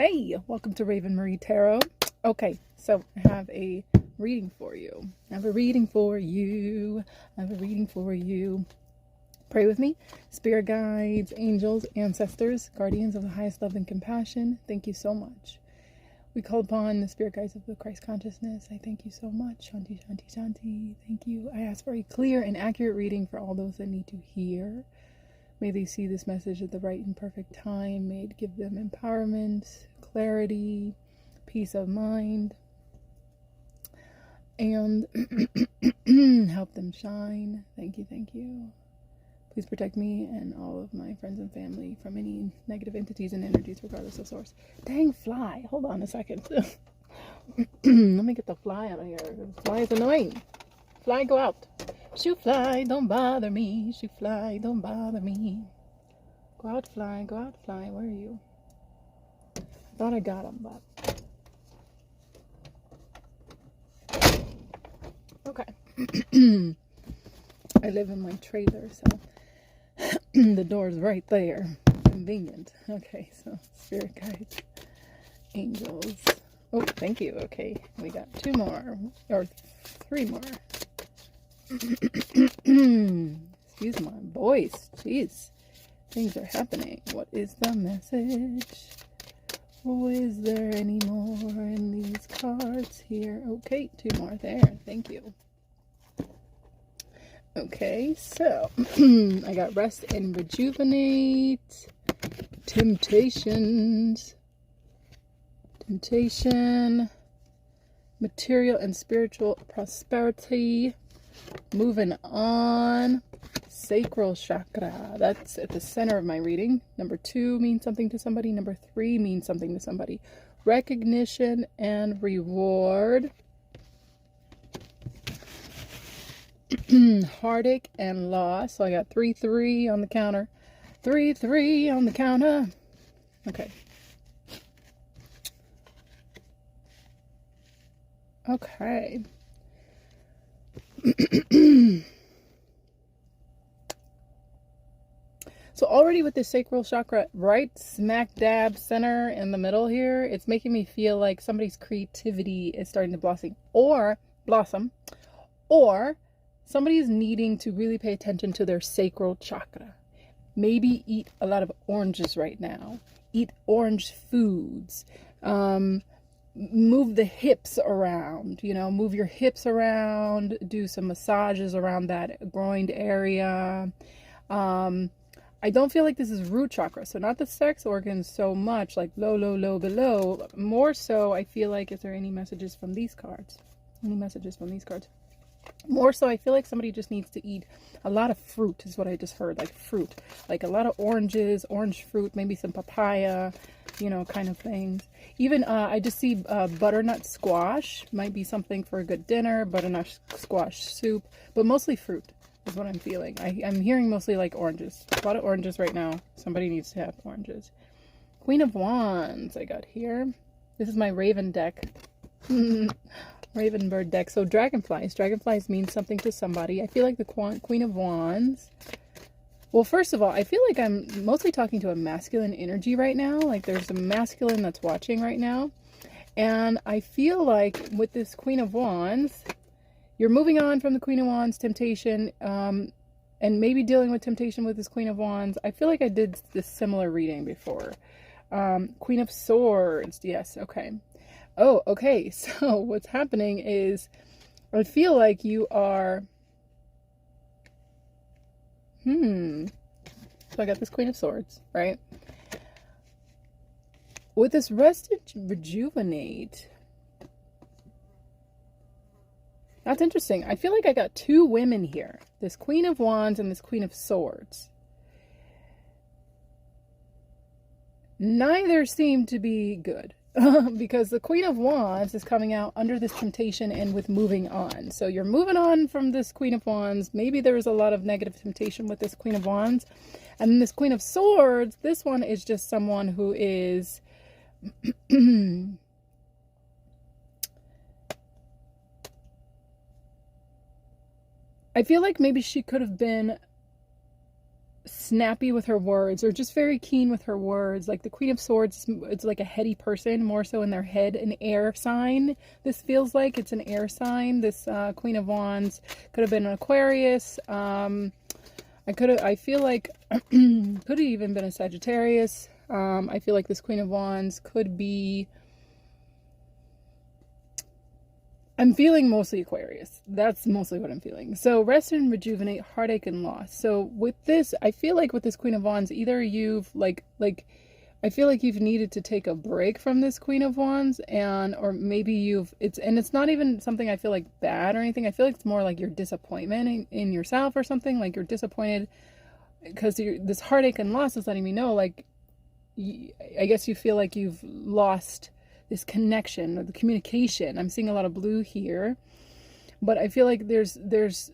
Hey, welcome to Raven Marie Tarot. Okay, so I have a reading for you. I have a reading for you. Pray with me. Spirit guides, angels, ancestors, guardians of the highest love and compassion, thank you so much. We call upon the spirit guides of the Christ consciousness. I thank you so much. Shanti, Shanti, Shanti. Thank you. I ask for a clear and accurate reading for all those that need to hear. May they see this message at the right and perfect time. May it give them empowerment, clarity, peace of mind, and help them shine. Thank you, thank you. Please protect me and all of my friends and family from any negative entities and energies, regardless of source. Dang fly. Hold on a second. Let me get the fly out of here. The fly is annoying. Fly, go out. Shoo fly, don't bother me. Shoo fly, don't bother me. Go out, fly. Go out, fly. Where are you? I thought I got him, but... Okay. I live in my trailer, so the door's right there. Convenient. Okay, so spirit guides, angels. Oh, thank you. Okay, we got 2 more, or 3 more. Excuse my voice. Jeez. Things are happening. What is the message? Oh, is there any more in these cards here? Okay, 2 more there. Thank you. Okay, so I got rest and rejuvenate. Temptations. Temptation. Material and spiritual prosperity. Moving on. Sacral chakra. That's at the center of my reading. Number 2 means something to somebody. Number 3 means something to somebody. Recognition and reward. Heartache and loss. So I got 3 on the counter. 3 on the counter. Okay. Okay. So already with the sacral chakra right smack dab center in the middle here, it's making me feel like somebody's creativity is starting to blossom, or somebody's needing to really pay attention to their sacral chakra. Maybe eat a lot of oranges right now. Eat orange foods. Move the hips around, move your hips around, do some massages around that groined area. I don't feel like this is root chakra, so not the sex organs so much, like low, below. More so, I feel like, is there any messages from these cards? Any messages from these cards? More so, I feel like somebody just needs to eat a lot of fruit, is what I just heard, like fruit. Like a lot of oranges, orange fruit, maybe some papaya, kind of things. Even, I just see butternut squash, might be something for a good dinner, butternut squash soup, but mostly fruit is what I'm feeling. I'm hearing mostly like oranges. A lot of oranges right now. Somebody needs to have oranges. Queen of Wands I got here. This is my Raven deck. Raven bird deck. So dragonflies. Dragonflies mean something to somebody. I feel like the Queen of Wands. Well, first of all, I feel like I'm mostly talking to a masculine energy right now. Like there's a masculine that's watching right now. And I feel like with this Queen of Wands, you're moving on from the Queen of Wands, temptation, and maybe dealing with temptation with this Queen of Wands. I feel like I did this similar reading before. Queen of Swords. Yes, okay. Oh, okay. So what's happening is I feel like you are... So I got this Queen of Swords, right? With this rest and rejuvenate... That's interesting. I feel like I got 2 women here. This Queen of Wands and this Queen of Swords. Neither seem to be good. Because the Queen of Wands is coming out under this temptation and with moving on. So you're moving on from this Queen of Wands. Maybe there is a lot of negative temptation with this Queen of Wands. And then this Queen of Swords, this one is just someone who is... I feel like maybe she could have been snappy with her words, or just very keen with her words. Like the Queen of Swords, it's like a heady person, more so in their head, an air sign. This feels like it's an air sign. This Queen of Wands could have been an Aquarius. I feel like could have even been a Sagittarius. I feel like this Queen of Wands could be, I'm feeling mostly Aquarius. That's mostly what I'm feeling. So rest and rejuvenate, heartache and loss. So with this, I feel like with this Queen of Wands, either you've I feel like you've needed to take a break from this Queen of Wands, or maybe it's not even something I feel like bad or anything. I feel like it's more like your disappointment in yourself or something. Like you're disappointed because this heartache and loss is letting me know, like, I guess you feel like you've lost this connection or the communication. I'm seeing a lot of blue here, but I feel like there's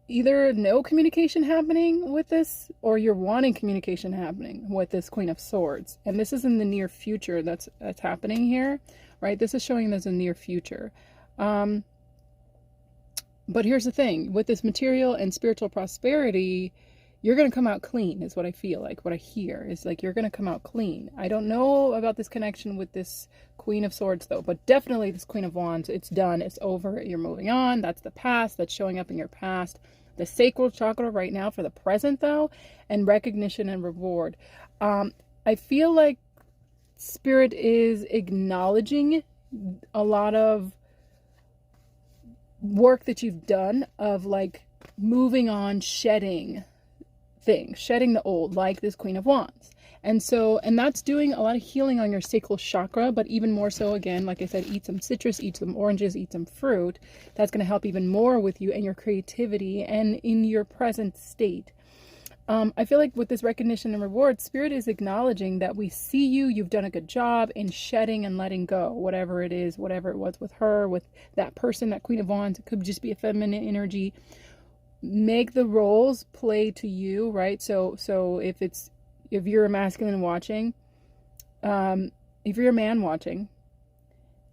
either no communication happening with this, or you're wanting communication happening with this Queen of Swords. And this is in the near future that's happening here, right? This is showing there's a near future. But here's the thing, with this material and spiritual prosperity, you're going to come out clean is what I feel like. What I hear is like you're going to come out clean. I don't know about this connection with this Queen of Swords though, but definitely this Queen of Wands, it's done. It's over. You're moving on. That's the past. That's showing up in your past. The sacral chakra right now for the present though, and recognition and reward. I feel like Spirit is acknowledging a lot of work that you've done of like moving on, shedding things, shedding the old, like this Queen of Wands. And that's doing a lot of healing on your sacral chakra, but even more so, again, like I said, eat some citrus, eat some oranges, eat some fruit. That's going to help even more with you and your creativity and in your present state. I feel like with this recognition and reward, Spirit is acknowledging that we see you, you've done a good job in shedding and letting go, whatever it is, whatever it was with her, with that person, that Queen of Wands. It could just be a feminine energy. Make the roles play to you, right? So if you're a masculine watching, if you're a man watching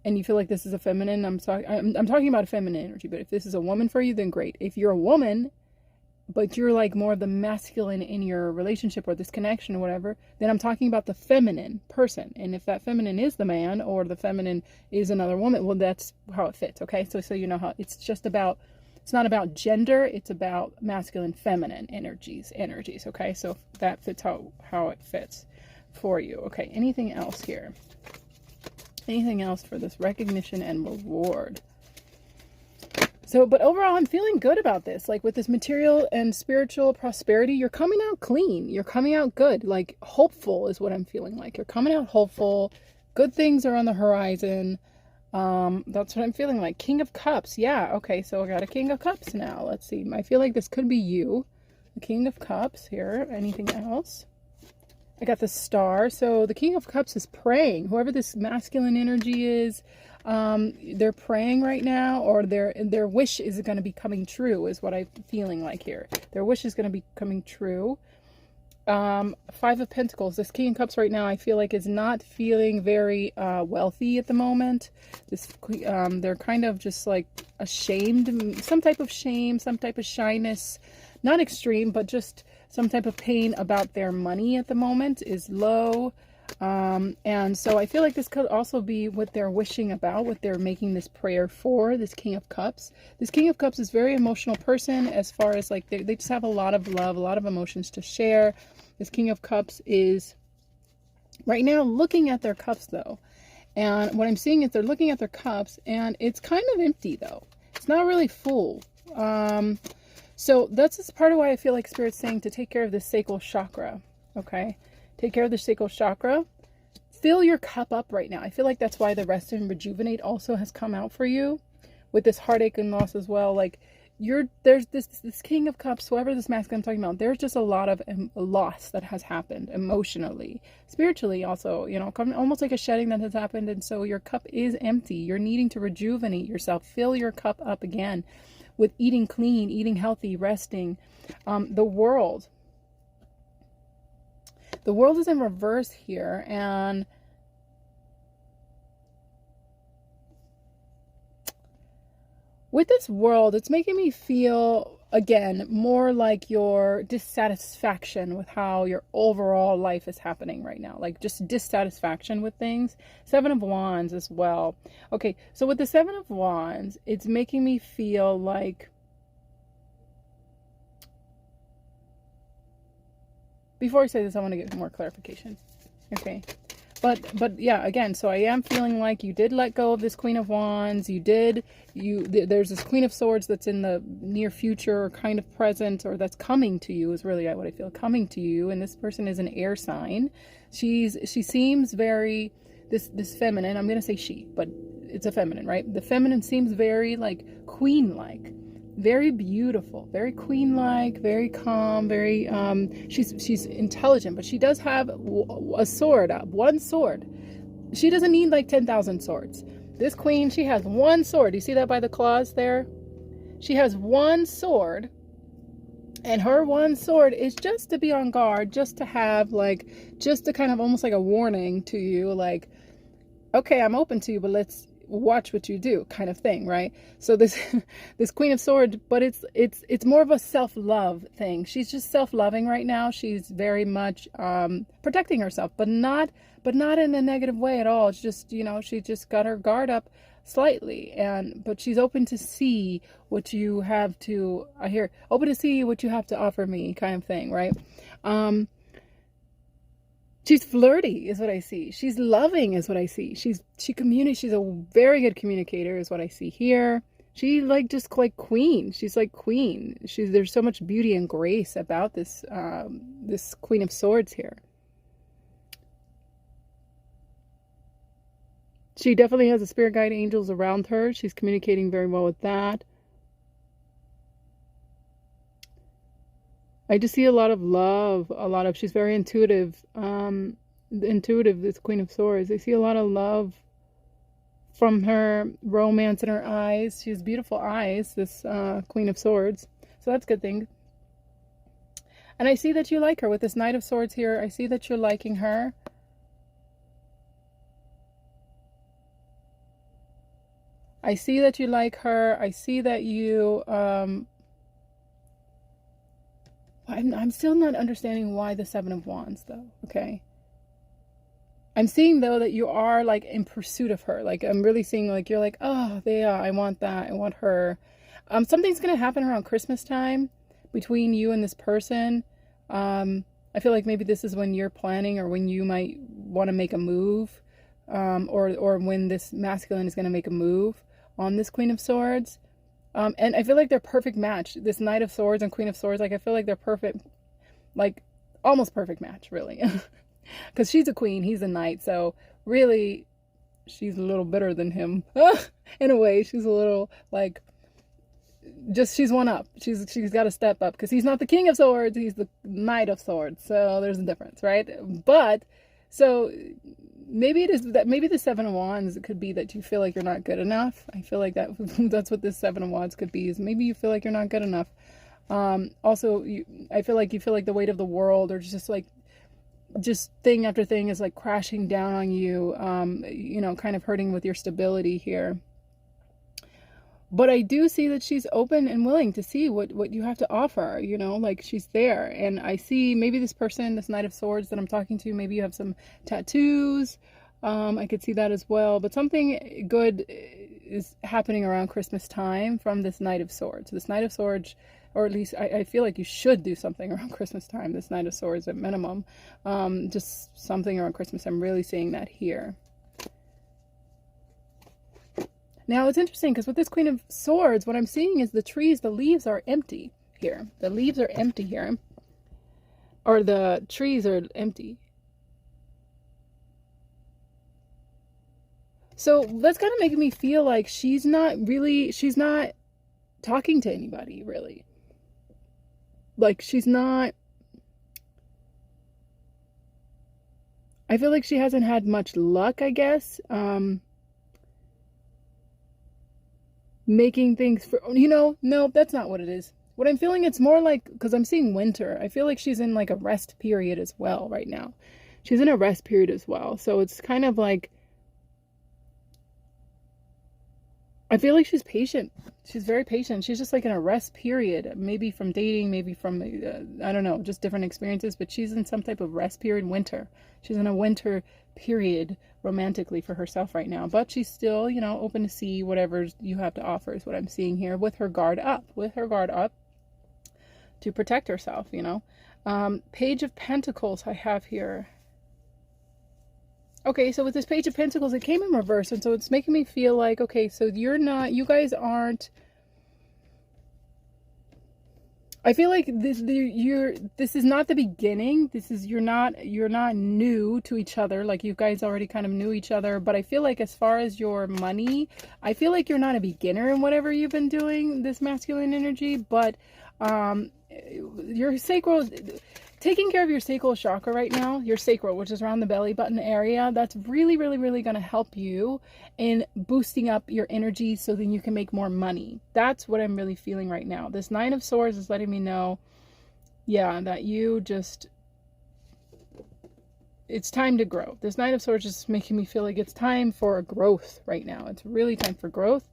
and you feel like this is a feminine, I'm talking about a feminine energy, but if this is a woman for you, then great. If you're a woman, but you're like more of the masculine in your relationship or this connection or whatever, then I'm talking about the feminine person. And if that feminine is the man or the feminine is another woman, well, that's how it fits. Okay. So you know how it's not about gender. It's about masculine, feminine energies. Okay. So that fits how it fits for you. Okay. Anything else here? Anything else for this recognition and reward? So, but overall, I'm feeling good about this. Like with this material and spiritual prosperity, you're coming out clean. You're coming out good. Like hopeful is what I'm feeling like. You're coming out hopeful. Good things are on the horizon. That's what I'm feeling like. King of Cups. Yeah. Okay. So I got a King of Cups now. Let's see. I feel like this could be you. The King of Cups here. Anything else? I got the Star. So the King of Cups is praying. Whoever this masculine energy is, they're praying right now, or their wish is going to be coming true is what I'm feeling like here. Their wish is going to be coming true. Five of Pentacles. This King of Cups right now I feel like is not feeling very wealthy at the moment. They're kind of just like ashamed, some type of shame, some type of shyness, not extreme, but just some type of pain about their money at the moment is low. And so I feel like this could also be what they're wishing about, what they're making this prayer for, this King of Cups. This King of Cups is a very emotional person, as far as like they just have a lot of love, a lot of emotions to share. This King of Cups is right now looking at their cups though. And what I'm seeing is they're looking at their cups and it's kind of empty though. It's not really full. So that's just part of why I feel like Spirit's saying to take care of this sacral chakra. Okay. Take care of the sacral chakra. Fill your cup up right now. I feel like that's why the rest and rejuvenate also has come out for you with this heartache and loss as well. Like there's this King of Cups, whoever this masculine I'm talking about, there's just a lot of loss that has happened emotionally, spiritually also, you know, almost like a shedding that has happened. And so your cup is empty. You're needing to rejuvenate yourself. Fill your cup up again with eating clean, eating healthy, resting. The world is in reverse here, and with this world, it's making me feel, again, more like your dissatisfaction with how your overall life is happening right now. Like just dissatisfaction with things. Seven of Wands as well. Okay, so with the Seven of Wands, it's making me feel like, before I say this, I want to get more clarification. Okay. But yeah, again, so I am feeling like you did let go of this Queen of Wands. There's this Queen of Swords that's in the near future or kind of present, or that's coming to you is really what I feel, coming to you. And this person is an air sign. She seems very, this feminine, I'm going to say she, but it's a feminine, right? The feminine seems very like queen-like. Very beautiful, very queen-like, very calm, very, she's intelligent, but she does have a sword, one sword. She doesn't need like 10,000 swords. This queen, she has one sword. You see that by the claws there? She has one sword, and her one sword is just to be on guard, just to have like, just to kind of almost like a warning to you, like, okay, I'm open to you, but let's watch what you do, kind of thing, right? So this this Queen of Swords, but it's more of a self-love thing. She's just self-loving right now. She's very much protecting herself, but not in a negative way at all. It's just, you know, she just got her guard up slightly, but she's open to see what you have to open to see what you have to offer me, kind of thing, right? She's flirty is what I see. She's loving is what I see. She communicates. She's a very good communicator is what I see here. She just like queen. She's like queen. There's so much beauty and grace about this this Queen of Swords here. She definitely has a spirit guide angels around her. She's communicating very well with that. I just see a lot of love, she's very intuitive, this Queen of Swords. I see a lot of love from her, romance in her eyes. She has beautiful eyes, this Queen of Swords. So that's a good thing. And I see that you like her with this Knight of Swords here. I see that you're liking her. I see that you like her. I see that you, I'm still not understanding why the Seven of Wands though, okay? I'm seeing though that you are like in pursuit of her. Like I'm really seeing like you're like, oh, I want that, I want her. Something's gonna happen around Christmas time between you and this person. I feel like maybe this is when you're planning or when you might want to make a move, or when this masculine is gonna make a move on this Queen of Swords. And I feel like they're perfect match. This Knight of Swords and Queen of Swords, like I feel like they're perfect, like almost perfect match, really. Because she's a queen, he's a knight, so really, she's a little better than him. In a way, she's a little like, she's one up. She's got to step up because he's not the King of Swords, he's the Knight of Swords. So there's a difference, right? But so maybe it is that maybe the Seven of Wands could be that you feel like you're not good enough. I feel like that's what this Seven of Wands could be, is maybe you feel like you're not good enough. Also, I feel like you feel like the weight of the world, or just thing after thing is like crashing down on you, you know, kind of hurting with your stability here. But I do see that she's open and willing to see what you have to offer, you know, like she's there. And I see maybe this person, this Knight of Swords that I'm talking to, maybe you have some tattoos. I could see that as well. But something good is happening around Christmas time from this Knight of Swords. This Knight of Swords, or at least I feel like you should do something around Christmas time. This Knight of Swords at minimum. Just something around Christmas. I'm really seeing that here. Now, it's interesting because with this Queen of Swords, what I'm seeing is the trees, the leaves are empty here. The leaves are empty here. Or the trees are empty. So that's kind of making me feel like she's not talking to anybody, really. Like, she's not... I feel like she hasn't had much luck, I guess. Making things for, you know, no, that's not what it is. What I'm feeling, it's more like, because I'm seeing winter, I feel like she's in like a rest period as well right now. She's in a rest period as well. So it's kind of like, I feel like she's patient. She's very patient. She's just like in a rest period, maybe from dating, maybe from, I don't know, just different experiences, but she's in some type of rest period, winter. She's in a winter period romantically for herself right now, but she's still, you know, open to see whatever you have to offer is what I'm seeing here, with her guard up, to protect herself, you know. Page of Pentacles I have here. Okay, so with this Page of Pentacles, it came in reverse, and so it's making me feel like, okay, so you guys aren't, I feel like this is not the beginning. You're not new to each other. Like, you guys already kind of knew each other, but I feel like as far as your money, I feel like you're not a beginner in whatever you've been doing, this masculine energy, but your sacral, taking care of your sacral chakra right now, your sacral, which is around the belly button area, that's really, really, really going to help you in boosting up your energy so then you can make more money. That's what I'm really feeling right now. This Nine of Swords is letting me know, yeah, that you just, it's time to grow. This Nine of Swords is making me feel like it's time for growth right now. It's really time for growth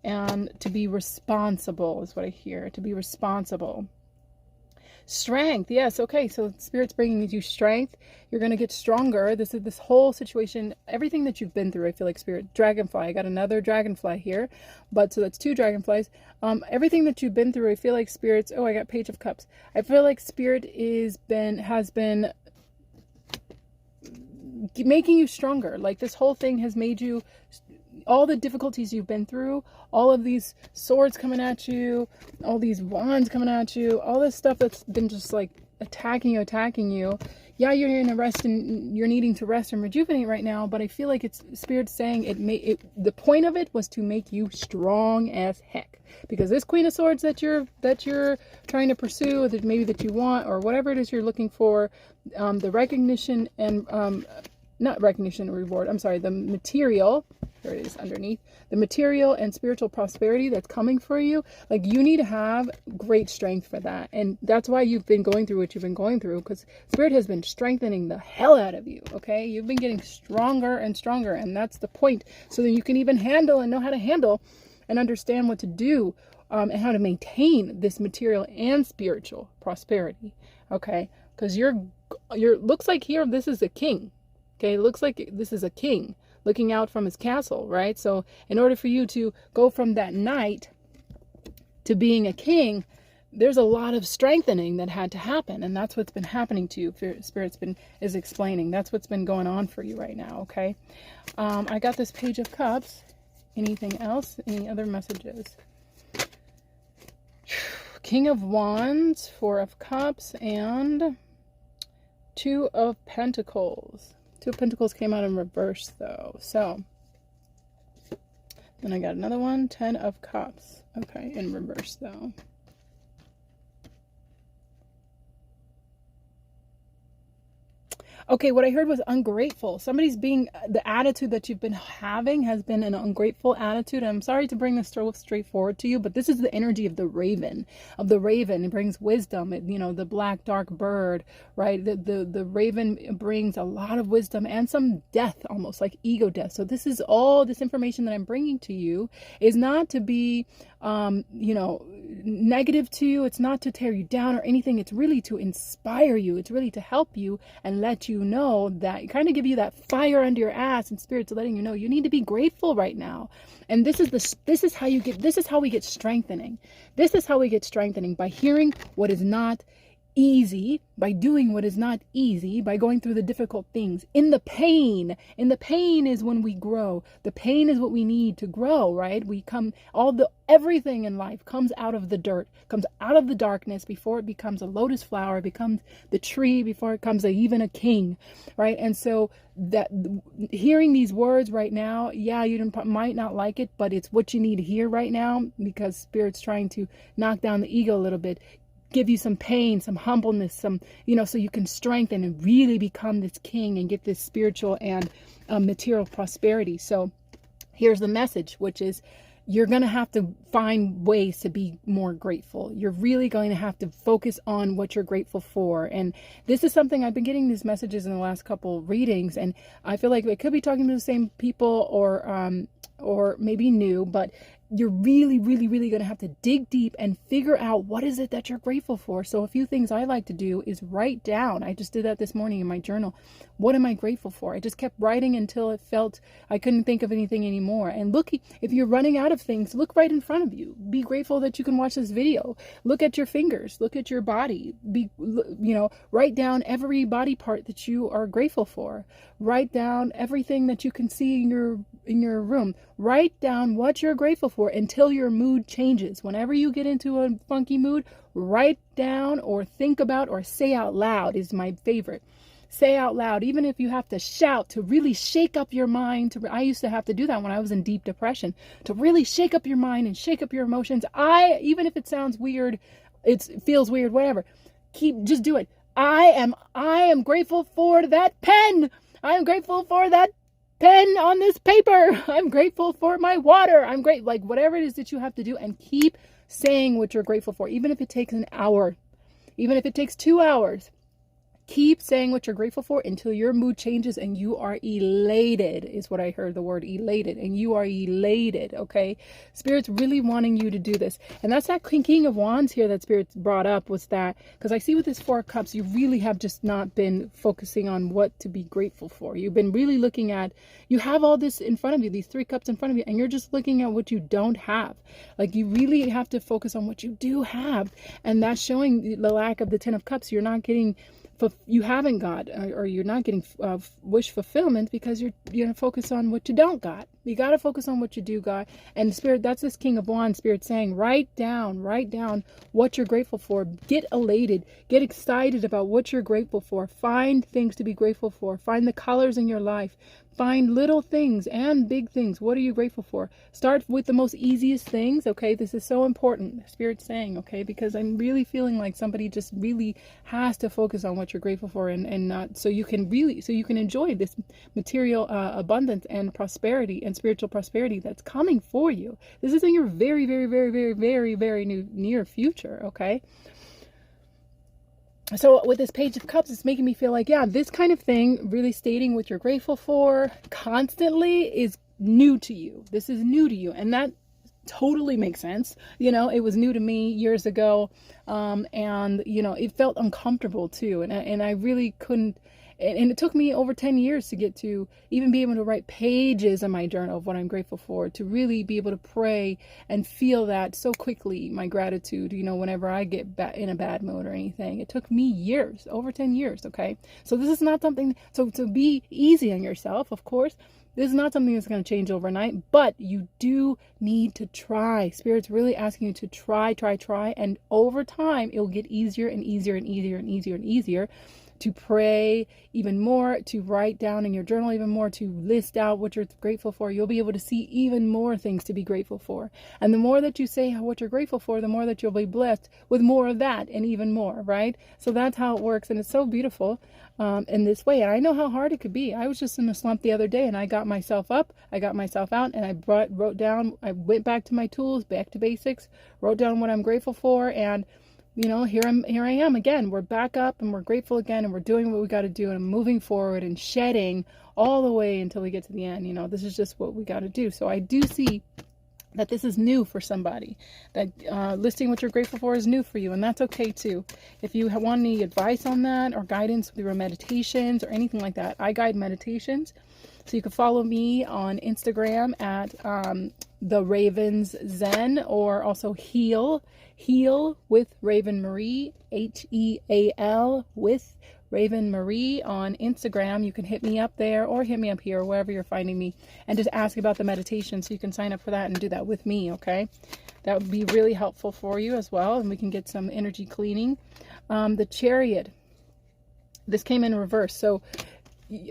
and to be responsible is what I hear, to be responsible. Strength, yes, okay, so Spirit's bringing you strength. You're going to get stronger. This whole situation, everything that you've been through, I feel like Spirit, dragonfly, I got another dragonfly here, but so that's 2 dragonflies. Everything that you've been through, I feel like Spirit's, oh, I got Page of Cups. I feel like Spirit has been making you stronger. Like, this whole thing has made you, all the difficulties you've been through, all of these swords coming at you, all these wands coming at you, all this stuff that's been just like attacking you. Yeah, you're in a rest and you're needing to rest and rejuvenate right now, but I feel like it's Spirit saying the point of it was to make you strong as heck. Because this Queen of Swords that you're trying to pursue, that maybe that you want, or whatever it is you're looking for, the recognition and not recognition and reward, I'm sorry, the material, there it is underneath, the material and spiritual prosperity that's coming for you, like, you need to have great strength for that. And that's why you've been going through what you've been going through, because Spirit has been strengthening the hell out of you, okay? You've been getting stronger and stronger, and that's the point, so that you can even handle and know how to handle and understand what to do, and how to maintain this material and spiritual prosperity, okay? Because looks like here, this is a king. Okay, it looks like this is a king looking out from his castle, right? So in order for you to go from that knight to being a king, there's a lot of strengthening that had to happen. And that's what's been happening to you. Spirit's is explaining. That's what's been going on for you right now, okay? I got this Page of Cups. Anything else? Any other messages? King of Wands, 4 of Cups, and 2 of Pentacles. 2 of Pentacles came out in reverse, though. So, then I got another one, 10 of Cups. Okay, in reverse, though. Okay, what I heard was ungrateful. Somebody's the attitude that you've been having has been an ungrateful attitude. I'm sorry to bring this so straightforward to you, but this is the energy of the raven. It brings wisdom, the black, dark bird, right? The raven brings a lot of wisdom and some death, almost like ego death. So this is all this information that I'm bringing to you is not to be, negative to you. It's not to tear you down or anything. It's really to inspire you. It's really to help you and let you know that, kind of give you that fire under your ass, and Spirit's letting you know you need to be grateful right now. And this is how we get strengthening. This is how we get strengthening, by hearing what is not easy, by doing what is not easy, by going through the difficult things. In the pain is when we grow. The pain is what we need to grow, right? Everything in life comes out of the dirt, comes out of the darkness before it becomes a lotus flower, becomes the tree before it becomes even a king, right? And so that hearing these words right now, yeah, you might not like it, but it's what you need to hear right now, because Spirit's trying to knock down the ego a little bit, give you some pain, some humbleness, some, so you can strengthen and really become this king and get this spiritual and material prosperity. So here's the message, which is, you're going to have to find ways to be more grateful. You're really going to have to focus on what you're grateful for. And this is something I've been getting these messages in the last couple readings, and I feel like I could be talking to the same people or maybe new, but you're really, really, really going to have to dig deep and figure out what is it that you're grateful for. So a few things I like to do is write down. I just did that this morning in my journal. What am I grateful for? I just kept writing until it felt I couldn't think of anything anymore. And look, if you're running out of things, look right in front of you. Be grateful that you can watch this video. Look at your fingers. Look at your body. Write down every body part that you are grateful for. Write down everything that you can see in your room. Write down what you're grateful for until your mood changes. Whenever you get into a funky mood, write down or think about or say out loud is my favorite. Say out loud, even if you have to shout to really shake up your mind. I used to have to do that when I was in deep depression, to really shake up your mind and shake up your emotions. Even if it sounds weird, it feels weird, whatever. Just do it. I am grateful for that pen. I am grateful for that pen on this paper. I'm grateful for my water. Like whatever it is that you have to do, and keep saying what you're grateful for, even if it takes an hour, even if it takes 2 hours. Keep saying what you're grateful for until your mood changes and you are elated, is what I heard, the word elated, and you are elated, okay? Spirit's really wanting you to do this. And that's that King of Wands here that Spirit brought up, was that, because I see with this 4 of Cups, you really have just not been focusing on what to be grateful for. You've been really looking at, you have all this in front of you, these 3 cups in front of you, and you're just looking at what you don't have. Like, you really have to focus on what you do have. And that's showing the lack of the 10 of Cups. You're not getting, you haven't got, or you're not getting wish fulfillment because you're focused on what you don't got. You got to focus on what you do got. And Spirit, that's this King of Wands, Spirit saying, write down what you're grateful for. Get elated, get excited about what you're grateful for. Find things to be grateful for. Find the colors in your life. Find little things and big things. What are you grateful for? Start with the most easiest things, okay? This is so important, Spirit's saying, okay? Because I'm really feeling like somebody just really has to focus on what you're grateful for, and not, so you can enjoy this material abundance and prosperity and spiritual prosperity that's coming for you. This is in your very, very, very, very, very, very near future, okay? So with this Page of Cups, it's making me feel like, yeah, this kind of thing, really stating what you're grateful for constantly, is new to you. This is new to you. And that totally makes sense. It was new to me years ago. And, it felt uncomfortable too. And I really couldn't. And it took me over 10 years to get to even be able to write pages in my journal of what I'm grateful for, to really be able to pray and feel that so quickly, my gratitude, whenever I get in a bad mood or anything. It took me years, over 10 years, okay? So this is not something, so to be easy on yourself, of course, this is not something that's going to change overnight, but you do need to try. Spirit's really asking you to try, and over time, it'll get easier and easier and easier and easier and easier to pray even more, to write down in your journal even more, to list out what you're grateful for. You'll be able to see even more things to be grateful for. And the more that you say what you're grateful for, the more that you'll be blessed with more of that and even more, right? So that's how it works. And it's so beautiful in this way. And I know how hard it could be. I was just in a slump the other day, and I got myself up, I got myself out, and I wrote down, I went back to my tools, back to basics, wrote down what I'm grateful for, and here I am again. We're back up and we're grateful again, and we're doing what we got to do, and I'm moving forward and shedding all the way until we get to the end. This is just what we got to do. So I do see that this is new for somebody, that listing what you're grateful for is new for you, and that's okay too. If you want any advice on that or guidance through meditations or anything like that, I guide meditations. So you can follow me on Instagram at The Ravens Zen, or also Heal with Raven Marie, HEAL with Raven Marie on Instagram. You can hit me up there or hit me up here, wherever you're finding me, and just ask about the meditation, so you can sign up for that and do that with me, okay? That would be really helpful for you as well, and we can get some energy cleaning. The Chariot, this came in reverse, so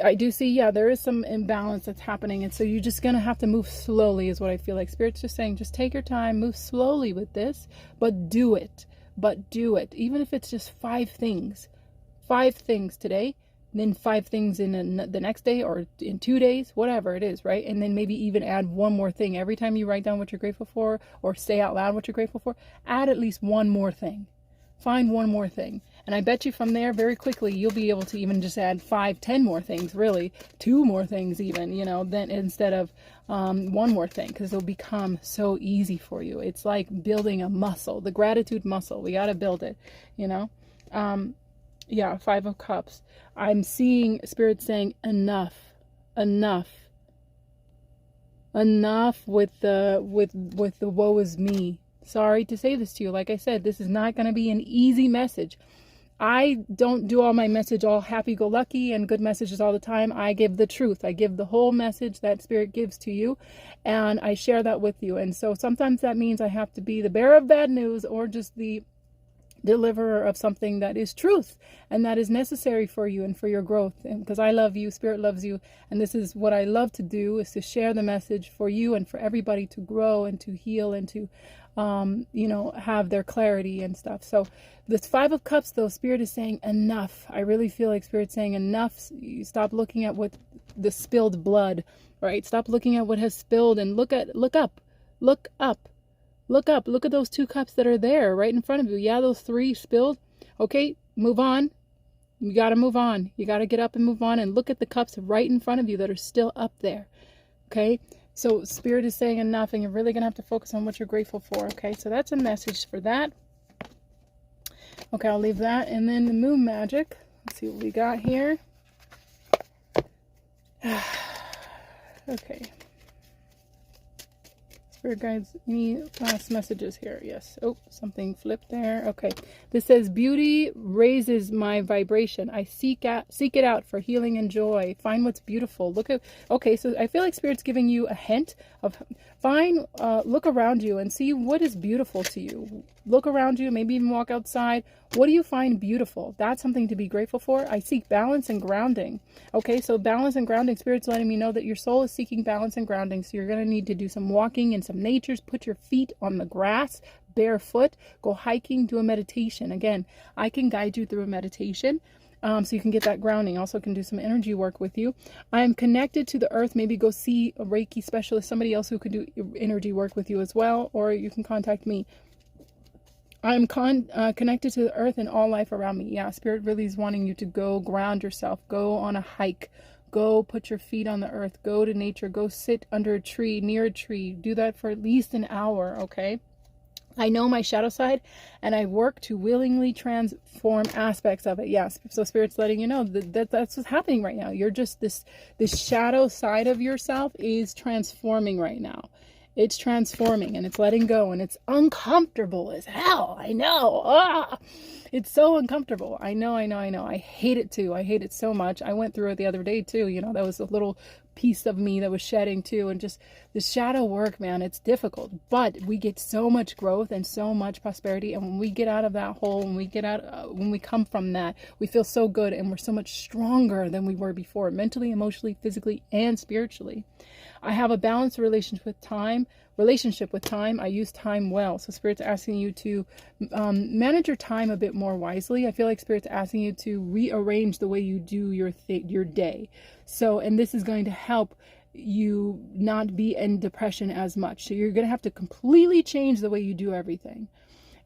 I do see, yeah, there is some imbalance that's happening, and so you're just going to have to move slowly, is what I feel like. Spirit's just saying, just take your time, move slowly with this, but do it. Even if it's just 5 things today, then 5 things in the next day, or in 2 days, whatever it is, right? And then maybe even add one more thing. Every time you write down what you're grateful for, or say out loud what you're grateful for, add at least one more thing. Find one more thing. And I bet you from there, very quickly, you'll be able to even just add 5, 10 more things, really, 2 more things even, you know, then instead of 1 more thing, because it'll become so easy for you. It's like building a muscle, the gratitude muscle. We got to build it, you know. Yeah, 5 of Cups. I'm seeing Spirit saying enough, enough, enough with the woe is me. Sorry to say this to you. Like I said, this is not going to be an easy message. I don't do all my message all happy-go-lucky and good messages all the time. I give the truth. I give the whole message that Spirit gives to you, and I share that with you. And so sometimes that means I have to be the bearer of bad news or just the deliverer of something that is truth and that is necessary for you and for your growth. And because I love you, Spirit loves you, and this is what I love to do, is to share the message for you and for everybody to grow and to heal and to you know, have their clarity and stuff. So this 5 of Cups, though, Spirit is saying enough. I really feel like Spirit's saying enough. You stop looking at what the spilled blood, right? Stop looking at what has spilled and look up, look up, look up. Look at those 2 cups that are there right in front of you. Yeah, those 3 spilled. Okay, move on. You got to move on. You got to get up and move on and look at the cups right in front of you that are still up there. Okay, so Spirit is saying enough, and you're really going to have to focus on what you're grateful for. Okay, so that's a message for that. Okay, I'll leave that. And then the moon magic. Let's see what we got here. Okay. Spirit guides, any last messages here? Yes. Oh, something flipped there. Okay. This says, beauty raises my vibration. I seek it out for healing and joy. Find what's beautiful. Look at, okay, so I feel like Spirit's giving you a hint of look around you and see what is beautiful to you. Look around you, maybe even walk outside. What do you find beautiful? That's something to be grateful for. I seek balance and grounding. Okay, so balance and grounding, Spirit's letting me know that your soul is seeking balance and grounding. So you're going to need to do some walking in some natures. Put your feet on the grass, barefoot. Go hiking, do a meditation. Again, I can guide you through a meditation. So you can get that grounding. Also can do some energy work with you. I am connected to the earth. Maybe go see a Reiki specialist, somebody else who could do energy work with you as well. Or you can contact me. I'm connected to the earth and all life around me. Yeah, Spirit really is wanting you to go ground yourself. Go on a hike. Go put your feet on the earth. Go to nature. Go sit under a tree, near a tree. Do that for at least an hour, okay? I know my shadow side, and I work to willingly transform aspects of it. Yes, so Spirit's letting you know that that's what's happening right now. You're just this shadow side of yourself is transforming right now. It's transforming, and it's letting go, and it's uncomfortable as hell. I know. It's so uncomfortable. I know. I hate it too. I hate it so much. I went through it the other day too. You know, that was a little piece of me that was shedding too. And just the shadow work, man, it's difficult. But we get so much growth and so much prosperity. And when we get out of that hole, when we come from that, we feel so good, and we're so much stronger than we were before, mentally, emotionally, physically, and spiritually. I have a balanced relationship with time. I use time well. So Spirit's asking you to manage your time a bit more wisely. I feel like Spirit's asking you to rearrange the way you do your day. So, and this is going to help you not be in depression as much. So you're going to have to completely change the way you do everything.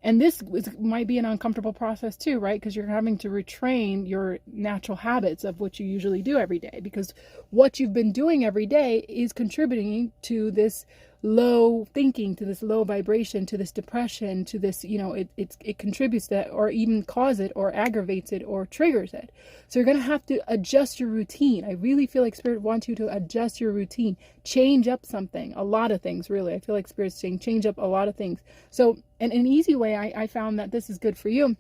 And this might be an uncomfortable process too, right? Because you're having to retrain your natural habits of what you usually do every day. Because what you've been doing every day is contributing to this low thinking, to this low vibration, to this depression, to this, you know, it contributes to that, or even cause it, or aggravates it, or triggers it. So you're going to have to adjust your routine. I really feel like Spirit wants you to adjust your routine, change up something, a lot of things, really. I feel like Spirit's saying change up a lot of things. So, and an easy way I found that this is good for you,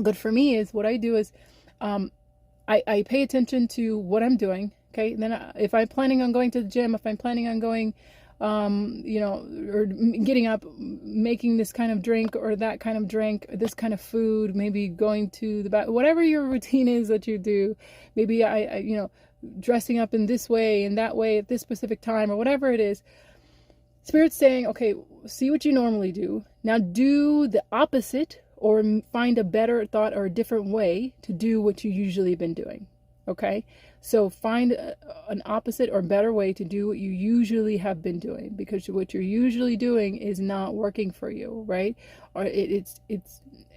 good for me, is what I do is I pay attention to what I'm doing. Okay, and then if I'm planning on going to the gym, if I'm planning on going you know, or getting up, making this kind of drink or that kind of drink, this kind of food, maybe going to the bath, whatever your routine is that you do, maybe I you know, dressing up in this way and that way at this specific time, or whatever it is. Spirit's saying, okay, see what you normally do. Now do the opposite, or find a better thought or a different way to do what you usually have been doing. Okay, so find an opposite or better way to do what you usually have been doing, because what you're usually doing is not working for you, right? Or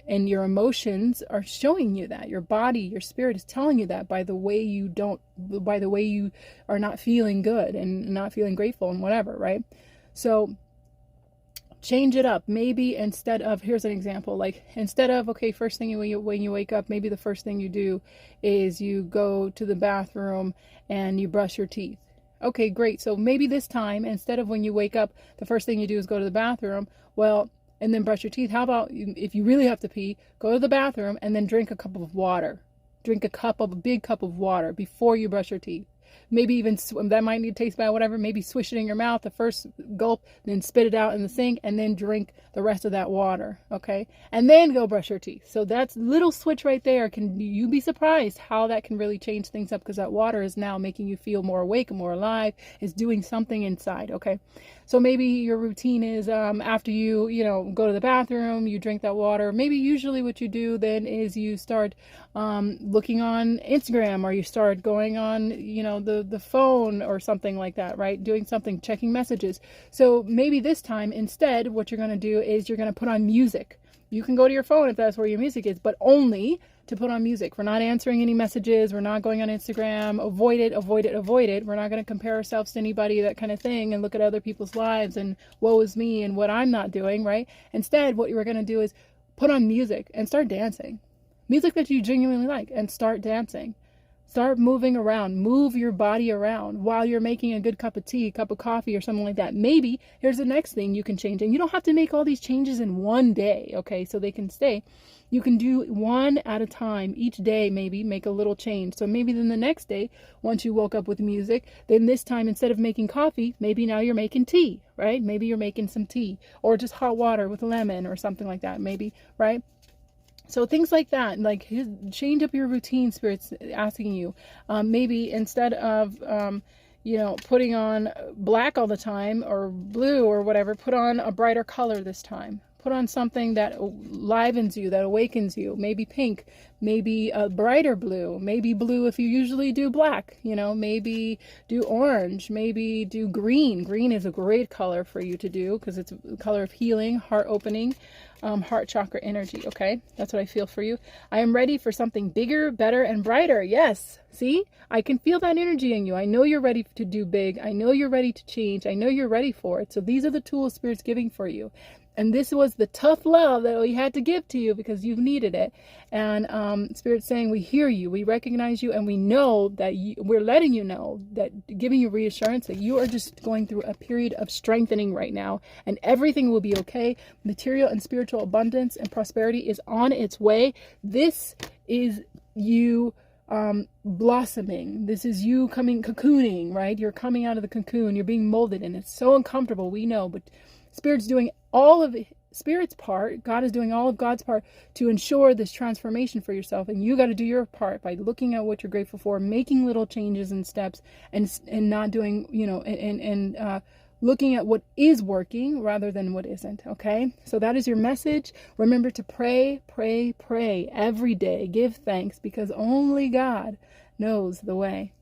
And your emotions are showing you that. Your body, your spirit is telling you that by the way you are not feeling good and not feeling grateful and whatever, right? So change it up. Maybe instead of, here's an example, like instead of, okay, first thing when you wake up, maybe the first thing you do is you go to the bathroom and you brush your teeth. Okay, great. So maybe this time, instead of when you wake up, the first thing you do is go to the bathroom, well, and then brush your teeth. How about if you really have to pee, go to the bathroom and then drink a cup of water. Drink a big cup of water before you brush your teeth. Maybe even, that might need to taste bad, whatever, maybe swish it in your mouth the first gulp, then spit it out in the sink, and then drink the rest of that water, okay? And then go brush your teeth. So that's little switch right there. Can you be surprised how that can really change things up, because that water is now making you feel more awake and more alive, is doing something inside, okay? So maybe your routine is after you go to the bathroom, you drink that water. Maybe usually what you do then is you start looking on Instagram, or you start going on, the phone or something like that, right? Doing something, checking messages. So maybe this time instead, what you're going to do is you're going to put on music. You can go to your phone if that's where your music is, but only to put on music. We're not answering any messages. We're not going on Instagram. Avoid it, avoid it, avoid it. We're not going to compare ourselves to anybody, that kind of thing, and look at other people's lives and woe is me and what I'm not doing, right? Instead, what you're going to do is put on music and start dancing. Music that you genuinely like, and start dancing. Start moving around. Move your body around while you're making a good cup of tea, cup of coffee, or something like that. Maybe here's the next thing you can change. And you don't have to make all these changes in one day, okay, so they can stay. You can do one at a time each day, maybe make a little change. So maybe then the next day, once you woke up with music, then this time instead of making coffee, maybe now you're making tea, right? Maybe you're making some tea, or just hot water with lemon or something like that, maybe, right? So things like that, like change up your routine, Spirit's asking you. Maybe instead of, putting on black all the time, or blue or whatever, put on a brighter color this time. Put on something that livens you, that awakens you. Maybe pink, maybe a brighter blue, maybe blue if you usually do black, maybe do orange, maybe do green. Green is a great color for you to do, because it's a color of healing, heart opening, heart chakra energy, okay? That's what I feel for you. I am ready for something bigger, better, and brighter. Yes, see? I can feel that energy in you. I know you're ready to do big. I know you're ready to change. I know you're ready for it. So these are the tools Spirit's giving for you. And this was the tough love that we had to give to you, because you've needed it. And Spirit's saying, we hear you, we recognize you, and we know that we're letting you know, that giving you reassurance that you are just going through a period of strengthening right now, and everything will be okay. Material and spiritual abundance and prosperity is on its way. This is you blossoming. This is you cocooning, right? You're coming out of the cocoon. You're being molded, and it's so uncomfortable, we know, but Spirit's doing all of Spirit's part. God is doing all of God's part to ensure this transformation for yourself. And you got to do your part by looking at what you're grateful for, making little changes and steps, and not doing, looking at what is working rather than what isn't. Okay. So that is your message. Remember to pray, pray, pray every day. Give thanks, because only God knows the way.